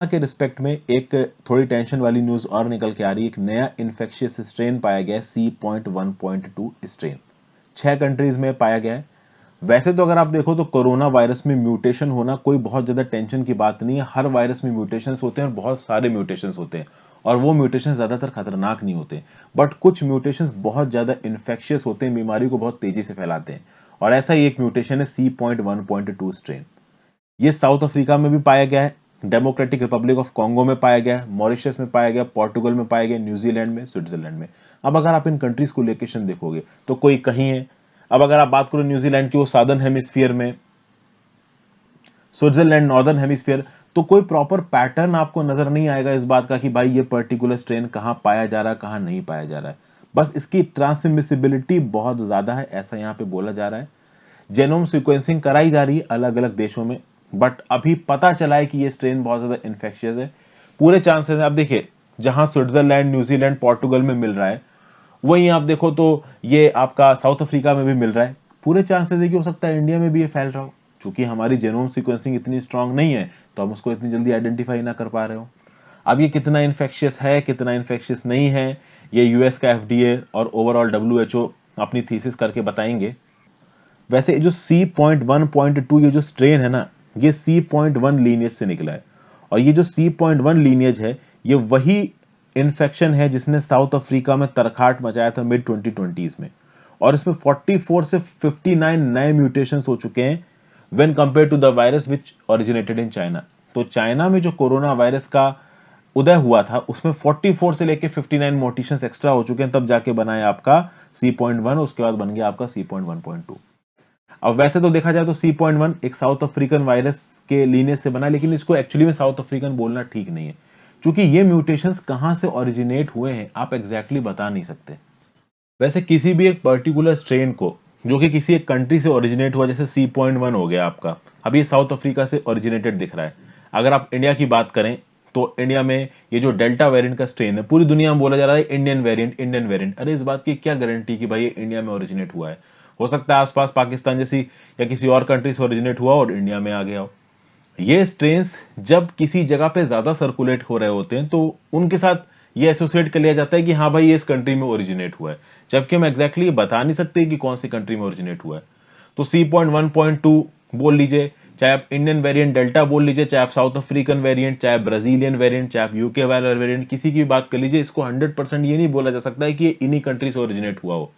के रिस्पेक्ट में एक थोड़ी टेंशन वाली न्यूज और निकल के आ रही है। एक नया इन्फेक्शियस स्ट्रेन पाया गया है, C.1.2 स्ट्रेन 6 कंट्रीज में पाया गया है। वैसे तो अगर आप देखो तो कोरोना वायरस में म्यूटेशन होना कोई बहुत ज्यादा टेंशन की बात नहीं है। हर वायरस में म्यूटेशंस होते हैं और बहुत सारे म्यूटेशंस होते हैं, और वो म्यूटेशन ज्यादातर खतरनाक नहीं होते, बट कुछ म्यूटेशंस बहुत ज्यादा इन्फेक्शियस होते हैं, बीमारी को बहुत तेजी से फैलाते हैं, और ऐसा ही एक म्यूटेशन है C.1.2 स्ट्रेन। ये साउथ अफ्रीका में भी पाया गया है, डेमोक्रेटिक रिपब्लिक ऑफ कॉन्गो में पाया गया है, मॉरिशस में पाया गया, पोर्टुगल में पाया गया, न्यूजीलैंड में, स्विट्जरलैंड में। अब अगर आप इन कंट्रीज को लोकेशन देखोगे तो कोई कहीं है। अब अगर आप बात करो न्यूजीलैंड की, वो सादर्न हेमिस्फीयर में, स्विट्जरलैंड नॉर्दर्न हेमिस्फीयर, तो कोई प्रॉपर पैटर्न आपको नजर नहीं आएगा इस बात का कि भाई ये पर्टिकुलर स्ट्रेन कहां पाया जा रहा है, कहां नहीं पाया जा रहा है। बस इसकी ट्रांसमिसिबिलिटी बहुत ज्यादा है, ऐसा यहां पे बोला जा रहा है। जेनोम सीक्वेंसिंग कराई जा रही है अलग अलग देशों में, बट अभी पता चला है कि ये स्ट्रेन बहुत ज्यादा इन्फेक्शियस है। पूरे चांसेस है, आप देखिए जहां स्विट्जरलैंड, न्यूजीलैंड, पोर्टुगल में मिल रहा है, वहीं आप देखो तो ये आपका साउथ अफ्रीका में भी मिल रहा है। पूरे चांसेस है कि हो सकता है इंडिया में भी ये फैल रहा हो। चूंकि हमारी जेनोम सीक्वेंसिंग इतनी स्ट्रांग नहीं है, तो हम उसको इतनी जल्दी आइडेंटिफाई ना कर पा रहे हो। अब ये कितना इन्फेक्शियस है, कितना इन्फेक्शियस नहीं है, ये यूएस का FDA और ओवरऑल WHO अपनी थीसिस करके बताएंगे। वैसे जो C.1.2 ये जो स्ट्रेन है ना, ये C.1 लीनियज से निकला है, और ये जो C.1 लीनियज है, ये वही इन्फेक्शन है जिसने साउथ अफ्रीका में तरखाट मचाया था मिड 2020s में, और इसमें 44 से 59 नए म्यूटेशन हो चुके हैं when compare to the virus which originated in China. तो चाइना में जो कोरोना वायरस का उदय हुआ था उसमें 44 से लेके 59 म्यूटेशंस एक्स्ट्रा हो चुके हैं, तब जाके बना है आपका C.1, उसके बाद बन गया आपका C.1.2। अब वैसे तो देखा जाए तो C.1 एक साउथ अफ्रीकन वायरस के लीनियज से बना, लेकिन इसको एक्चुअली में साउथ अफ्रीकन बोलना ठीक नहीं है, क्योंकि ये म्यूटेशंस कहां से ओरिजिनेट हुए हैं आप एग्जैक्टली बता नहीं सकते। वैसे किसी भी एक पर्टिकुलर स्ट्रेन को जो कि किसी एक कंट्री से ओरिजिनेट हुआ, जैसे C.1 हो गया आपका, अब ये साउथ अफ्रीका से ओरिजिनेटेड दिख रहा है। अगर आप इंडिया की बात करें तो इंडिया में ये जो डेल्टा वेरिएंट का स्ट्रेन है, पूरी दुनिया में बोला जा रहा है इंडियन वेरिएंट, इंडियन वेरिएंट। अरे इस बात की क्या गारंटी कि भाई ये इंडिया में ओरिजिनेट हुआ है? हो सकता है आसपास पाकिस्तान जैसी या किसी और कंट्री से ओरिजिनेट हुआ और इंडिया में आ गया हो। ये स्ट्रेन्स जब किसी जगह पे ज्यादा सर्कुलेट हो रहे होते हैं तो उनके साथ ये एसोसिएट कर लिया जाता है कि हाँ भाई ये इस कंट्री में ओरिजिनेट हुआ है, जबकि हम एग्जैक्टली बता नहीं सकते कि कौन सी कंट्री में ओरिजिनेट हुआ है। तो C.1.2 बोल लीजिए, चाहे आप इंडियन वेरिएंट डेल्टा बोल लीजिए, चाहे आप साउथ अफ्रीकन वेरिएंट, चाहे ब्राजीलियन वेरिएंट, चाहे आप यूके वाला वेरिएंट, किसी की भी बात कर लीजिए, इसको 100% ये नहीं बोला जा सकता है कि ये इन्हीं कंट्री से ओरिजिनेट हुआ हो।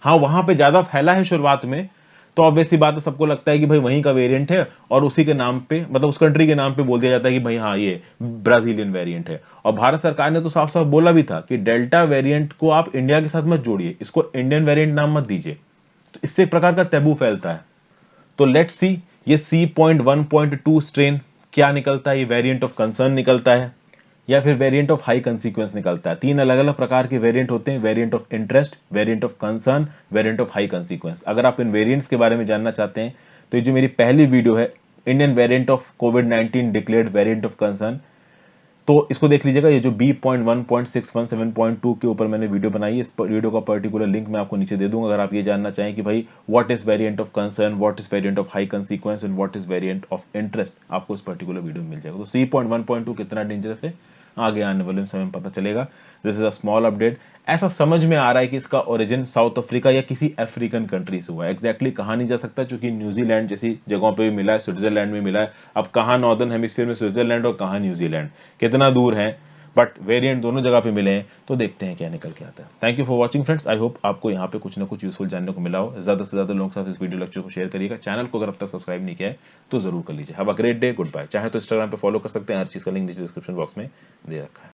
हाँ, वहां पे ज्यादा फैला है शुरुआत में, तो ऑब्वियस सी बात है, सबको लगता है कि भाई वहीं का वेरिएंट है, और उसी के नाम पे, मतलब उस कंट्री के नाम पे बोल दिया जाता है कि भाई हाँ ये ब्राजीलियन वेरिएंट है। और भारत सरकार ने तो साफ साफ बोला भी था कि डेल्टा वेरिएंट को आप इंडिया के साथ मत जोड़िए, इसको इंडियन वेरिएंट नाम मत दीजिए। तो इससे एक प्रकार का तैबू फैलता है। तो लेट्स सी ये C.1.2 स्ट्रेन क्या निकलता है, ये वेरिएंट ऑफ कंसर्न निकलता है या फिर वेरिएंट ऑफ हाई कंसीक्वेंस निकलता है। 3 अलग अलग प्रकार के वेरिएंट होते हैं, variant of interest, variant of concern, variant of high consequence. अगर आप इन वेरिएंट्स के बारे में जानना चाहते हैं तो ये जो मेरी पहली वीडियो है, Indian variant of covid declared variant of concern, तो इसको देख लीजिएगा। ये जो B.1.617.2 के ऊपर मैंने वीडियो बनाई है, इस वीडियो का पर्टिकुलर लिंक मैं आपको नीचे दे दूंगा, अगर आप ये जानना चाहें कि भाई what is variant of concern, what is variant of high consequence and what is variant of interest, आपको इस पर्टिकुलर वीडियो में मिल जाएगा। तो C.1.2 कितना डेंजरस है आगे आने वाले समय में पता चलेगा। This is a small update. ऐसा समझ में आ रहा है कि इसका ओरिजिन साउथ अफ्रीका या किसी अफ्रीकन कंट्री से हुआ है, एग्जैक्टली कहां नहीं जा सकता, क्योंकि न्यूजीलैंड जैसी जगहों पे भी मिला है, स्विट्जरलैंड में मिला है। अब कहां नॉर्दर्न हेमिस्फीयर में स्विट्जरलैंड और कहां न्यूजीलैंड, कितना दूर है, बट वेरिएंट दोनों जगह पे मिले हैं, तो देखते हैं क्या निकल के आता है। Thank you for watching friends, I hope आपको यहाँ पे कुछ ना कुछ यूजफुल जानने को मिला हो। ज्यादा से ज्यादा लोगों के साथ इस वीडियो लेक्चर को शेयर करिएगा। चैनल को अगर अब तक सब्सक्राइब नहीं किया है तो जरूर कर लीजिए। Have a great day, goodbye. चाहे तो इंस्टाग्राम पे फॉलो कर सकते हैं, हर चीज का लिंक नीचे डिस्क्रिप्शन बॉक्स में दे रखा है।